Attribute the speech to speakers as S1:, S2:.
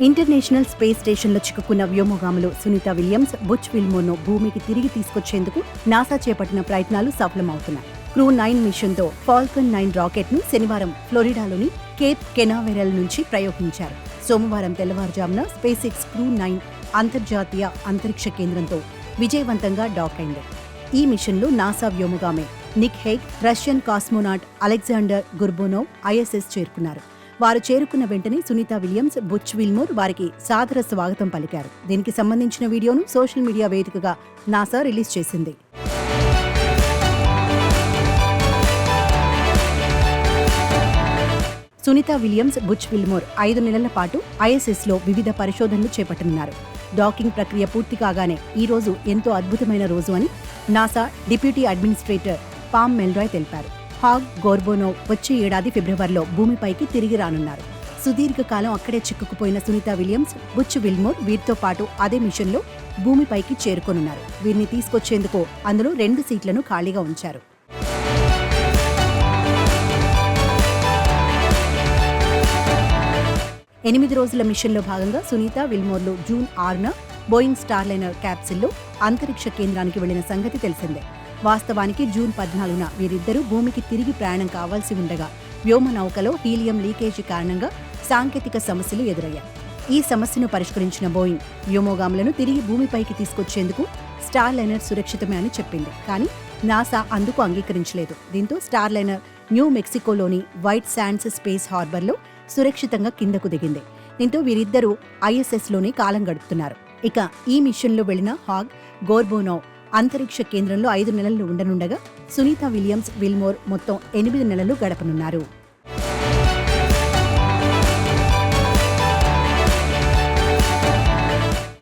S1: International space స్టేషన్లో చిక్కుకున్న వ్యోమగాములు Sunitha Williams, Butch విల్మోర్ను భూమికి తిరిగి తీసుకొచ్చేందుకు నాసా చేపట్టిన ప్రయత్నాలు సఫలమవుతున్నాయి. క్రూ 9 మిషన్తో ఫాల్కన్ 9 రాకెట్ను శనివారం ఫ్లోరిడాలోని కేప్ కెనావెరల్ నుంచి ప్రయోగించారు. సోమవారం తెల్లవారుజామున స్పేస్ ఎక్స్ క్రూ 9 అంతర్జాతీయ అంతరిక్ష కేంద్రంతో విజయవంతంగా డాక్ అయింది. ఈ మిషన్లో నాసా వ్యోమగామి Nick Hague, Russian cosmonaut Alexander Gorbunov ISS చేరుకున్నారు. వారు చేరుకున్న వెంటనే సునీత విలియమ్స్, బుచ్ విల్మోర్ వారికి సాదర స్వాగతం పలికారు. దీనికి సంబంధించిన వీడియోను సోషల్ మీడియా వేదికగా నాసా రిలీజ్ చేసింది. సునీత విలియమ్స్, బుచ్ విల్మోర్ 5 నెలల పాటు ఐఎస్ఎస్లో వివిధ పరిశోధనలు చేపట్టనున్నారు. డాకింగ్ ప్రక్రియ పూర్తి కాగానే ఈ రోజు ఎంతో అద్భుతమైన రోజు అని నాసా డిప్యూటీ అడ్మినిస్ట్రేటర్ పామ్ మెల్రాయ్ తెలిపారు. హాగ్, గోర్బోనోవ్ వచ్చే ఏడాది ఫిబ్రవరిలో భూమిపైకి తిరిగి రానున్నారు. సుదీర్ఘకాలం అక్కడే చిక్కుకుపోయిన సునీత విలియమ్స్, బుచ్ విల్మోర్ వీరితో పాటు అదే మిషన్లో భూమిపైకి చేరుకోనున్నారు. వీరిని తీసుకొచ్చేందుకు అందులో 2 సీట్లను ఖాళీగా ఉంచారు. ఎనిమిది రోజుల మిషన్లో భాగంగా సునీత విల్మోర్లు జూన్ 6న బోయింగ్ స్టార్లైనర్ క్యాప్సిల్లో అంతరిక్ష కేంద్రానికి వెళ్లిన సంగతి తెలిసిందే. వాస్తవానికి జూన్ 14న వీరిద్దరూ భూమికి తిరిగి ప్రయాణం కావాల్సి ఉండగా వ్యోమనౌకలో హీలియం లీకేజీ కారణంగా సాంకేతిక సమస్యలు ఎదురయ్యాయి. ఈ సమస్యను పరిష్కరించిన బోయింగ్ వ్యోమగాములను తిరిగి భూమిపైకి తీసుకొచ్చేందుకు స్టార్లైనర్ సురక్షితమే అని చెప్పింది. కానీ నాసా అందుకు అంగీకరించలేదు. దీంతో స్టార్లైనర్ న్యూ మెక్సికోలోని వైట్ శాండ్స్ స్పేస్ హార్బర్లో సురక్షితంగా కిందకు దిగింది. దీంతో వీరిద్దరూ ఐఎస్ఎస్లోనే కాలం గడుపుతున్నారు. ఇక ఈ మిషన్లో వెళ్లిన హాగ్, గోర్బోనోవ్ అంతరిక్ష కేంద్రంలో 5 నెలలు ఉండనుండగా సునీత విలియమ్స్, విల్మోర్ మొత్తం 8 నెలలు గడపనున్నారు.